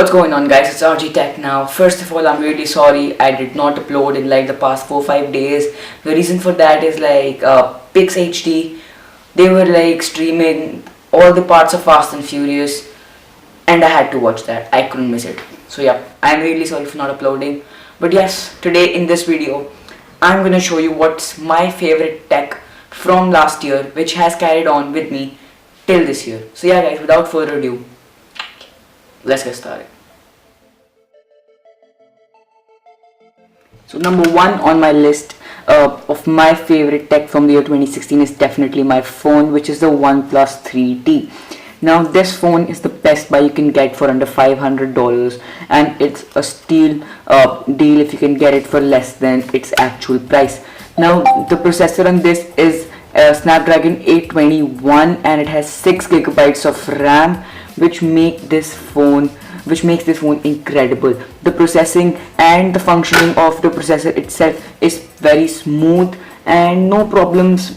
What's going on, guys? It's RG Tech now. First of all, I'm really sorry I did not upload in like the past 4-5 days. The reason for that is like Pix HD, they were like streaming all the parts of Fast and Furious, and I had to watch that. I couldn't miss it. So yeah, I'm really sorry for not uploading. But yes, today in this video, I'm gonna show you what's my favorite tech from last year, which has carried on with me till this year. So yeah, guys, without further ado, let's get started. So number one on my list of my favorite tech from the year 2016 is definitely my phone, which is the OnePlus 3T. Now this phone is the best buy you can get for under $500, and it's a steal deal if you can get it for less than its actual price. Now the processor on this is Snapdragon 821, and it has 6 gigabytes of RAM, which makes this phone incredible. The processing and the functioning of the processor itself is very smooth, and no problems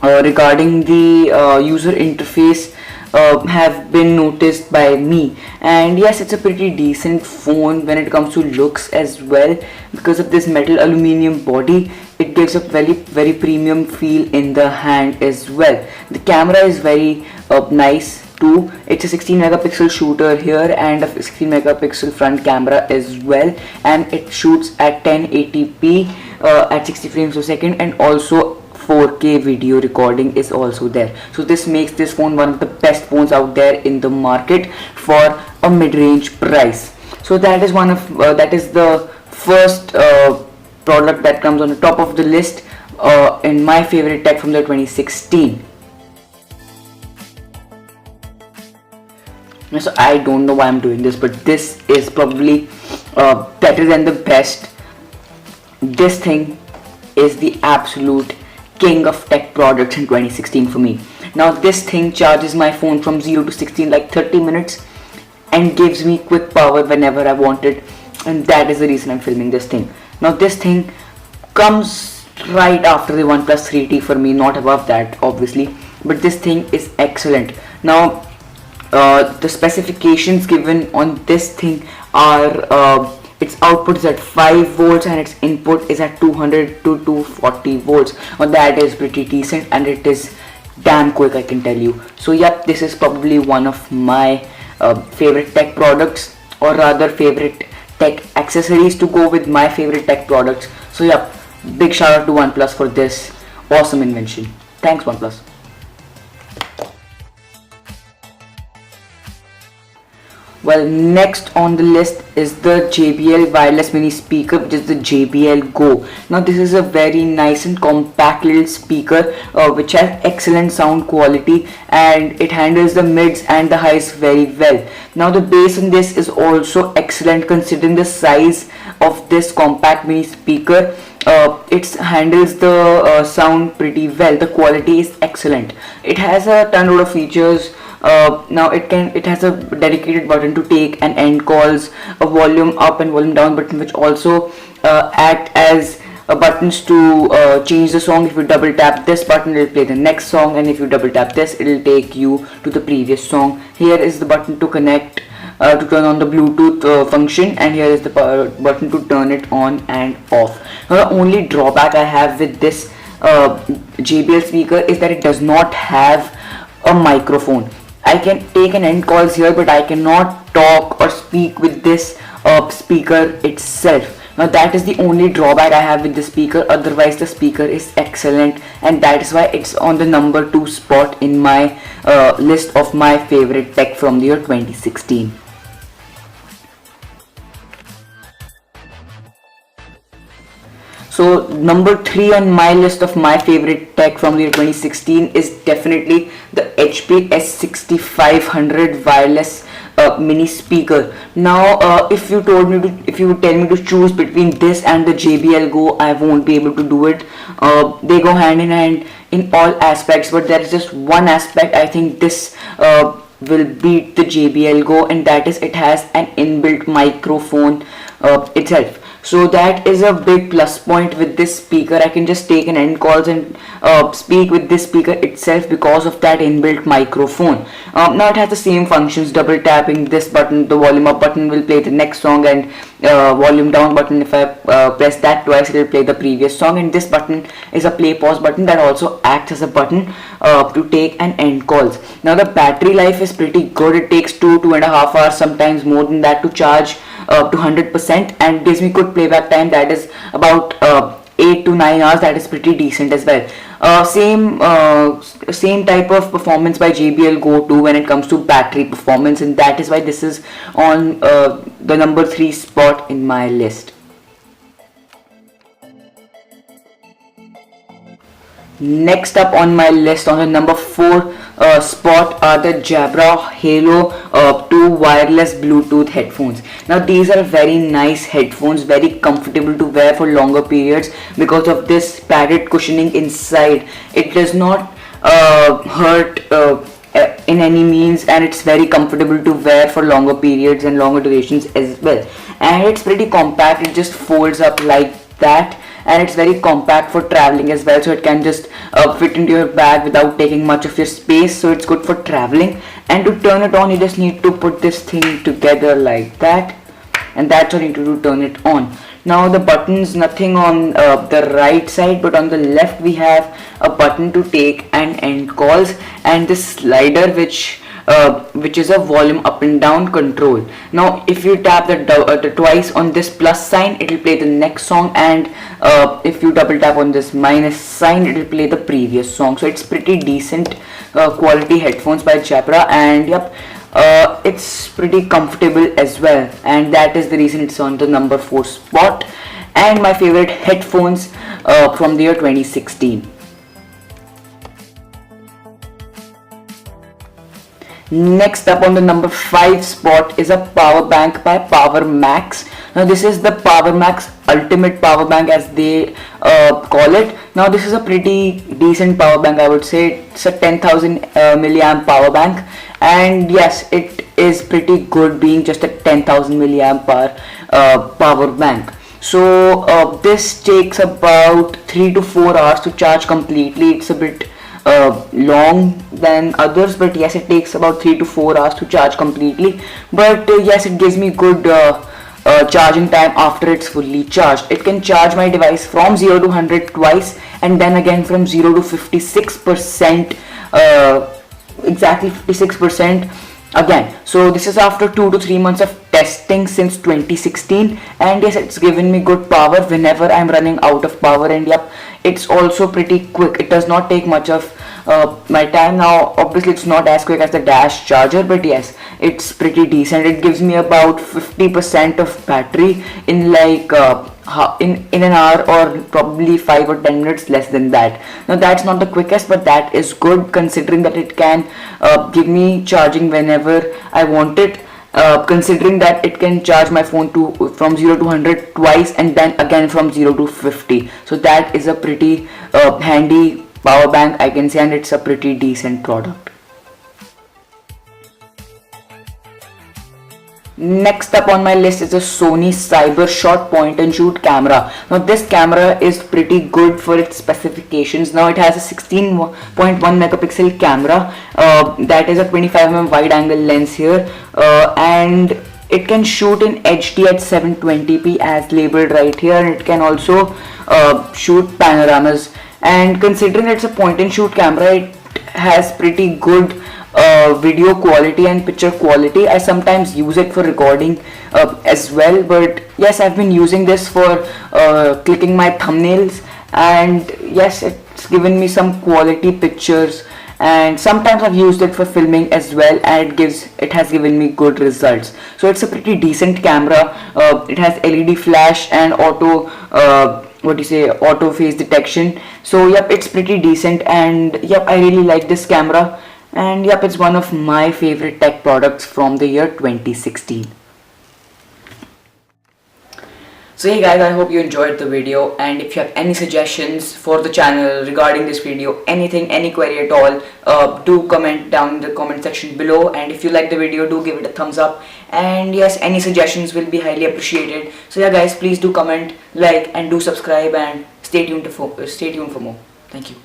regarding the user interface have been noticed by me. And yes, it's a pretty decent phone when it comes to looks as well. Because of this metal aluminium body, it gives a very premium feel in the hand as well. The camera is very nice too. It's a 16 megapixel shooter here and a 16 megapixel front camera as well, and it shoots at 1080p at 60 frames per second, and also 4K video recording is also there. So this makes this phone one of the best phones out there in the market for a mid-range price. So that is the first product that comes on the top of the list in my favorite tech from the 2016. So I don't know why I'm doing this, but this is probably better than the best. This thing is the absolute king of tech products in 2016 for me. Now this thing charges my phone from 0 to 60 in like 30 minutes and gives me quick power whenever I want it, and that is the reason I'm filming this thing. Now this thing comes right after the OnePlus 3T for me, not above that obviously, but this thing is excellent. Now the specifications given on this thing are its output is at 5 volts and its input is at 200 to 240 volts. Now that is pretty decent, and it is damn quick, I can tell you. So yep, this is probably one of my favorite tech products, or rather favorite tech accessories to go with my favorite tech products. So yep, big shout out to OnePlus for this awesome invention. Thanks OnePlus. Well, next on the list is the JBL wireless mini speaker, which is the JBL Go. Now this is a very nice and compact little speaker which has excellent sound quality, and it handles the mids and the highs very well. Now the bass in this is also excellent considering the size of this compact mini speaker. It handles the sound pretty well. The quality is excellent. It has a ton of features. Now it has a dedicated button to take and end calls, a volume up and volume down button, which also act as buttons to change the song. If you double tap this button, it will play the next song, and if you double tap this, it will take you to the previous song. Here is the button to connect to turn on the Bluetooth function, and here is the button to turn it on and off. Now the only drawback I have with this JBL speaker is that it does not have a microphone. I can take and end calls here, but I cannot talk or speak with this speaker itself. Now that is the only drawback I have with the speaker. Otherwise the speaker is excellent, and that is why it's on the number 2 spot in my list of my favorite tech from the year 2016. So number 3 on my list of my favorite tech from the year 2016 is definitely the HP S6500 wireless mini speaker. Now if you tell me to choose between this and the JBL Go, I won't be able to do it. They go hand in hand in all aspects, but there is just one aspect I think this will beat the JBL Go, and that is it has an inbuilt microphone itself. So that is a big plus point with this speaker. I can just take an end calls and speak with this speaker itself because of that inbuilt microphone. Now it has the same functions. Double tapping this button, the volume up button will play the next song, and volume down button, if I press that twice, it will play the previous song. And this button is a play pause button that also acts as a button to take and end calls. Now the battery life is pretty good. It takes 2.5 hours, sometimes more than that, to charge to 100%, and gives me good playback time, that is about 8 to 9 hours. That is pretty decent as well. Same type of performance by JBL Go 2 when it comes to battery performance, and that is why this is on the number 3 spot in my list. Next up on my list, on the number 4 spot, are the Jabra Halo 2 wireless Bluetooth headphones. Now these are very nice headphones, very comfortable to wear for longer periods because of this padded cushioning inside. It does not hurt in any means, and it's very comfortable to wear for longer periods and longer durations as well. And it's pretty compact. It just folds up like that, and it's very compact for traveling as well, so it can just fit into your bag without taking much of your space. So it's good for traveling. And to turn it on, you just need to put this thing together like that, and that's all you need to do, turn it on. Now the buttons, nothing on the right side, but on the left we have a button to take and end calls, and this slider which is a volume up and down control. Now if you tap the twice on this plus sign, it will play the next song, and if you double tap on this minus sign, it will play the previous song. So it's pretty decent quality headphones by Jabra, and yep, it's pretty comfortable as well, and that is the reason it's on the number 4 spot, and my favorite headphones from the year 2016. Next up on the number 5 spot is a power bank by Power Max. Now this is the Power Max Ultimate Power Bank, as they call it. Now this is a pretty decent power bank, I would say. It's a 10,000 milliamp power bank, and yes, it is pretty good being just a 10,000 milliamp hour power bank. So this takes about 3 to 4 hours to charge completely. It's a bit long than others, but yes, it takes about 3 to 4 hours to charge completely. But yes, it gives me good charging time after it's fully charged. It can charge my device from 0 to 100 twice, and then again from 0 to 56%, exactly 56% again. So this is after 2 to 3 months of testing since 2016, and yes, it's given me good power whenever I'm running out of power. And yep, it's also pretty quick. It does not take much of my time. Now obviously it's not as quick as the Dash charger, but yes, it's pretty decent. It gives me about 50% of battery in like in an hour, or probably 5 or 10 minutes less than that. Now that's not the quickest, but that is good considering that it can give me charging whenever I want it. Considering that it can charge my phone from 0 to 100 twice, and then again from 0 to 50. So that is a pretty handy power bank, I can say, and it's a pretty decent product. Next up on my list is a Sony CyberShot point and shoot camera. Now this camera is pretty good for its specifications. Now it has a 16.1 megapixel camera, that is a 25mm wide angle lens here, and it can shoot in HD at 720p as labeled right here, and it can also shoot panoramas. And considering it's a point and shoot camera, it has pretty good video quality and picture quality. I sometimes use it for recording as well, but yes, I've been using this for clicking my thumbnails, and yes, it's given me some quality pictures, and sometimes I've used it for filming as well, and it has given me good results. So it's a pretty decent camera. It has LED flash and auto auto face detection. So yep, it's pretty decent, and yep, I really like this camera. And yep, it's one of my favorite tech products from the year 2016. So hey guys, I hope you enjoyed the video, and if you have any suggestions for the channel regarding this video, anything, any query at all, do comment down in the comment section below. And if you like the video, do give it a thumbs up, and yes, any suggestions will be highly appreciated. So yeah guys, please do comment, like and do subscribe, and stay tuned for more. Thank you.